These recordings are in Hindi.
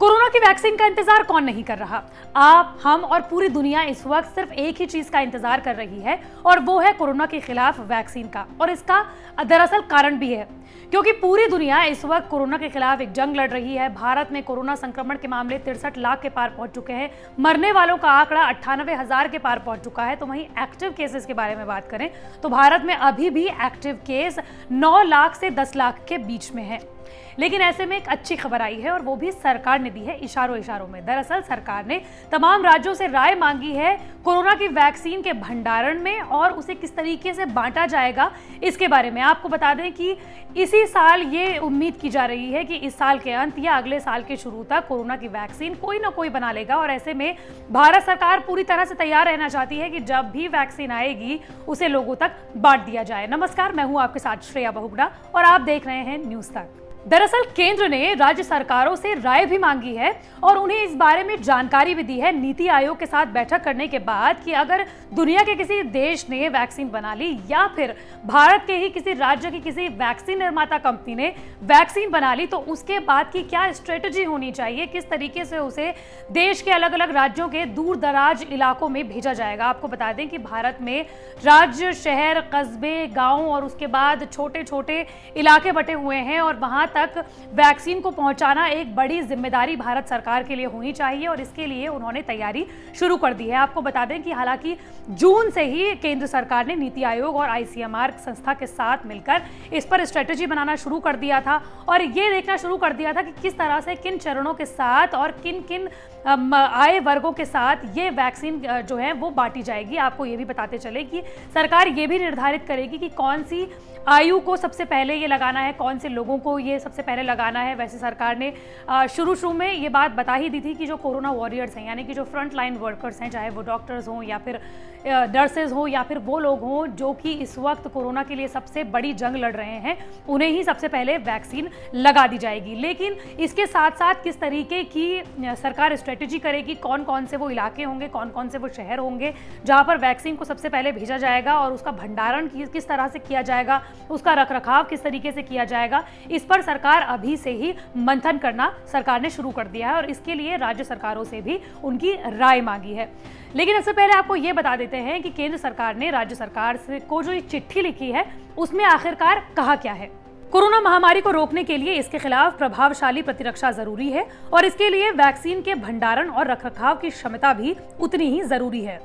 कोरोना की वैक्सीन का इंतजार कौन नहीं कर रहा। आप, हम और पूरी दुनिया इस वक्त सिर्फ एक ही चीज का इंतजार कर रही है और वो है कोरोना के खिलाफ वैक्सीन का। और इसका दरअसल कारण भी है, क्योंकि पूरी दुनिया इस वक्त कोरोना के खिलाफ एक जंग लड़ रही है। भारत में कोरोना संक्रमण के मामले 63 लाख के पार पहुंच चुके हैं। मरने वालों का आंकड़ा 98,000 के पार पहुंच चुका है। तो वहीं एक्टिव केसेस के बारे में बात करें तो भारत में अभी भी एक्टिव केस 9 लाख से 10 लाख के बीच में है। लेकिन ऐसे में एक अच्छी खबर आई है और वो भी सरकार ने दी है इशारों में। दरअसल सरकार ने तमाम राज्यों से राय मांगी है कोरोना की वैक्सीन के भंडारण में और उसे किस तरीके से बांटा जाएगा इसके बारे में। आपको बता दें कि इसी साल ये उम्मीद की जा रही है कि इस साल के अंत या अगले साल के शुरू तक कोरोना की वैक्सीन कोई ना कोई बना लेगा। और ऐसे में भारत सरकार पूरी तरह से तैयार रहना चाहती है कि जब भी वैक्सीन आएगी उसे लोगों तक बांट दिया जाए। नमस्कार, मैं हूं आपके साथ श्रेया बहुगुणा और आप देख रहे हैं न्यूज़ तक। दरअसल केंद्र ने राज्य सरकारों से राय भी मांगी है और उन्हें इस बारे में जानकारी भी दी है नीति आयोग के साथ बैठक करने के बाद कि अगर दुनिया के किसी देश ने वैक्सीन बना ली या फिर भारत के ही किसी राज्य की किसी वैक्सीन निर्माता कंपनी ने वैक्सीन बना ली तो उसके बाद की क्या स्ट्रेटजी होनी चाहिए, किस तरीके से उसे देश के अलग अलग राज्यों के दूर दराज इलाकों में भेजा जाएगा। आपको बता दें कि भारत में राज्य, शहर, कस्बे, गाँव और उसके बाद छोटे छोटे इलाके बटे हुए हैं और वहां तक वैक्सीन को पहुंचाना एक बड़ी जिम्मेदारी भारत सरकार के लिए होनी चाहिए और इसके लिए उन्होंने तैयारी शुरू कर दी है। आपको बता दें कि हालांकि जून से ही केंद्र सरकार ने नीति आयोग और आईसीएमआर संस्था के साथ मिलकर इस पर स्ट्रेटजी बनाना शुरू कर दिया था और ये देखना शुरू कर दिया था कि किस तरह से, किन चरणों के साथ और किन किन आय वर्गों के साथ ये वैक्सीन जो है वो बांटी जाएगी। आपको ये भी बताते चले कि सरकार ये भी निर्धारित करेगी कि कौन सी आयु को सबसे पहले ये लगाना है, कौन से लोगों को ये सबसे पहले लगाना है। वैसे सरकार ने शुरू में ये बात बता ही दी थी कि जो कोरोना वॉरियर्स हैं, यानी कि जो फ्रंट लाइन वर्कर्स हैं, चाहे वो डॉक्टर्स हों या फिर नर्सेज हों या फिर वो लोग हों जो कि इस वक्त कोरोना के लिए सबसे बड़ी जंग लड़ रहे हैं, उन्हें ही सबसे पहले वैक्सीन लगा दी जाएगी। लेकिन इसके साथ साथ किस तरीके की सरकार स्ट्रेटजी करेगी, कौन कौन से वो इलाके होंगे, कौन कौन से वो शहर होंगे जहां पर वैक्सीन को सबसे पहले भेजा जाएगा और उसका भंडारण किस तरह से किया जाएगा, उसका रखरखाव किस तरीके से किया जाएगा, इस पर सरकार अभी से ही मंथन करना सरकार ने शुरू कर दिया है और इसके लिए राज्य सरकारों से भी उनकी राय मांगी है। लेकिन इससे पहले आपको ये बता देते हैं कि केंद्र सरकार ने राज्य सरकार से को जो चिट्ठी लिखी है उसमें आखिरकार कहा क्या है। कोरोना महामारी को रोकने के लिए इसके खिलाफ प्रभावशाली प्रतिरक्षा जरूरी है और इसके लिए वैक्सीन के भंडारण और रखरखाव की क्षमता भी उतनी ही जरूरी है।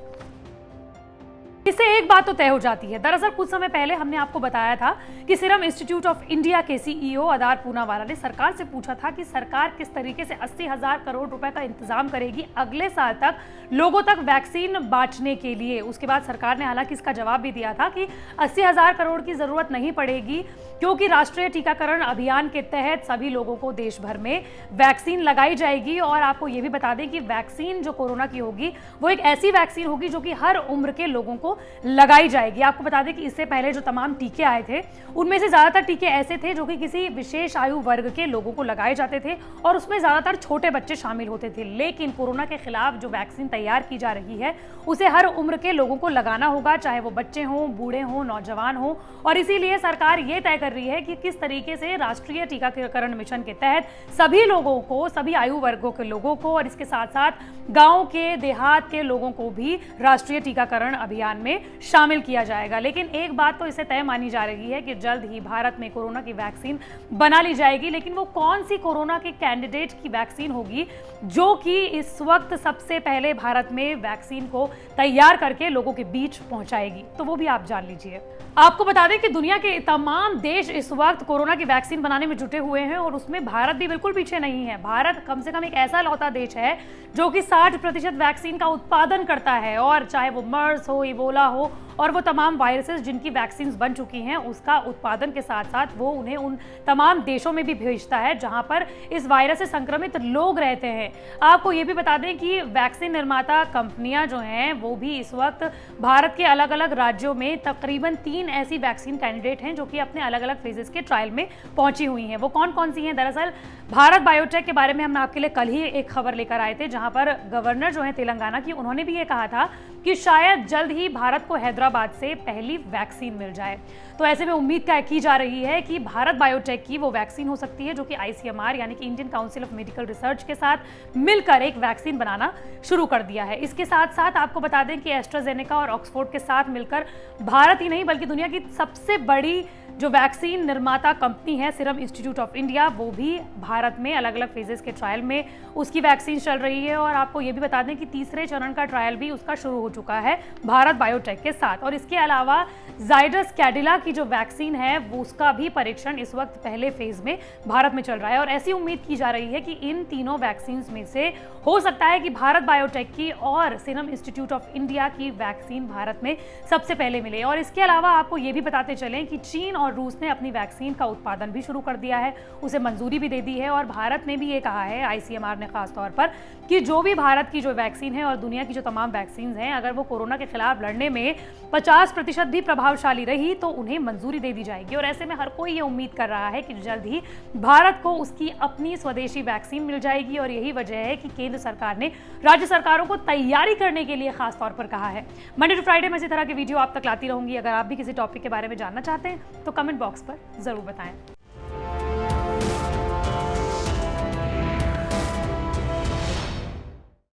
इससे एक बात तो तय हो जाती है। दरअसल कुछ समय पहले हमने आपको बताया था कि सीरम इंस्टीट्यूट ऑफ इंडिया के सीईओ अदार पूनावाला ने सरकार से पूछा था कि सरकार किस तरीके से 80,000 करोड़ रुपए का इंतजाम करेगी अगले साल तक लोगों तक वैक्सीन बांटने के लिए। उसके बाद सरकार ने हालांकि इसका जवाब भी दिया था कि 80,000 करोड़ की जरूरत नहीं पड़ेगी क्योंकि राष्ट्रीय टीकाकरण अभियान के तहत सभी लोगों को देश भर में वैक्सीन लगाई जाएगी। और आपको ये भी बता दें कि वैक्सीन जो कोरोना की होगी वो एक ऐसी वैक्सीन होगी जो कि हर उम्र के लोगों को लगाई जाएगी। आपको बता दें कि इससे पहले जो तमाम टीके आए थे उनमें से ज्यादातर टीके ऐसे थे जो कि किसी विशेष आयु वर्ग के लोगों को लगाए जाते थे और उसमें ज्यादातर छोटे बच्चे शामिल होते थे। लेकिन कोरोना के खिलाफ जो वैक्सीन तैयार की जा रही है उसे हर उम्र के लोगों को लगाना होगा, चाहे वो बच्चे हों, बूढ़े हों, नौजवान हों। और इसीलिए सरकार ये तय कर रही है कि किस तरीके से राष्ट्रीय टीकाकरण मिशन के तहत सभी लोगों को, सभी आयु वर्गों के लोगों को और इसके साथ साथ गांव के, देहात के लोगों को भी राष्ट्रीय टीकाकरण अभियान में शामिल किया जाएगा। लेकिन एक बात तो इसे तय मानी जा रही है कि जल्द ही भारत में कोरोना की वैक्सीन बना ली जाएगी। लेकिन वो कौन सी कोरोना के कैंडिडेट की वैक्सीन होगी जो कि इस वक्त सबसे पहले भारत में वैक्सीन को तैयार करके लोगों के बीच पहुंचाएगी, तो वो भी आप जान लीजिए। आपको बता दें कि दुनिया के तमाम देश इस वक्त कोरोना की वैक्सीन बनाने में जुटे हुए हैं और उसमें भारत भी बिल्कुल पीछे नहीं है। भारत कम से कम एक ऐसा लौता देश है जो कि 60% वैक्सीन का उत्पादन करता है और चाहे वो मर्स हो, इबोला हो और वो तमाम वायरसेस जिनकी वैक्सीन बन चुकी हैं उसका उत्पादन के साथ साथ वो उन्हें उन तमाम देशों में भी भेजता है जहां पर इस वायरस से संक्रमित लोग रहते हैं। आपको ये भी बता दें कि वैक्सीन निर्माता कंपनियां जो हैं वो भी इस वक्त भारत के अलग अलग राज्यों में तकरीबन 3 3 ऐसी वैक्सीन कैंडिडेट हैं जो कि अपने अलग अलग फेजेस के ट्रायल में पहुंची हुई हैं। वो कौन कौन सी हैं? दरअसल भारत बायोटेक के बारे में हम आपके लिए कल ही एक खबर लेकर आए थे, जहां पर गवर्नर जो है तेलंगाना की, उन्होंने भी ये कहा था कि शायद जल्द ही भारत को हैदराबाद से पहली वैक्सीन मिल जाए। तो ऐसे में उम्मीद की जा रही है कि भारत बायोटेक की वो वैक्सीन हो सकती है जो कि ICMR यानी कि Indian council of medical research के साथ मिलकर एक वैक्सीन बनाना शुरू कर दिया है। इसके साथ साथ आपको बता दें कि एस्ट्राजेनेका और ऑक्सफोर्ड के साथ मिलकर भारत ही नहीं बल्कि दुनिया की सबसे बड़ी जो वैक्सीन निर्माता कंपनी है सीरम इंस्टीट्यूट ऑफ इंडिया, वो भी भारत में अलग अलग फेजेस के ट्रायल में उसकी वैक्सीन चल रही है। और आपको ये भी बता दें कि तीसरे चरण का ट्रायल भी उसका शुरू हो चुका है भारत बायोटेक के साथ। और इसके अलावा जाइडस कैडिला की जो वैक्सीन है वो उसका भी परीक्षण इस वक्त पहले फेज में भारत में चल रहा है। और ऐसी उम्मीद की जा रही है कि इन तीनों वैक्सीन में से हो सकता है कि भारत बायोटेक की और सीरम इंस्टीट्यूट ऑफ इंडिया की वैक्सीन भारत में सबसे पहले मिले। और इसके अलावा आपको ये भी बताते चलें कि चीन और रूस ने अपनी वैक्सीन का उत्पादन भी शुरू कर दिया है, उसे मंजूरी भी दे दी है। और भारत ने भी ये कहा है, ICMR ने खास तौर पर, कि जो भी भारत की जो वैक्सीन है और दुनिया की जो तमाम वैक्सीन हैं, अगर वो कोरोना के खिलाफ लड़ने में 50% भी प्रभावशाली रही तो उन्हें मंजूरी दे दी जाएगी। और ऐसे में हर कोई ये उम्मीद कर रहा है कि जल्द ही भारत को उसकी अपनी स्वदेशी वैक्सीन मिल जाएगी। और यही वजह है कि केंद्र सरकार ने राज्य सरकारों को तैयारी करने के लिए खास तौर पर कहा है। मंडे टू फ्राइडे में इसी तरह की वीडियो आप तक लाती रहूंगी। अगर आप भी किसी टॉपिक के बारे में जानना चाहते हैं तो कमेंट बॉक्स पर जरूर बताएं।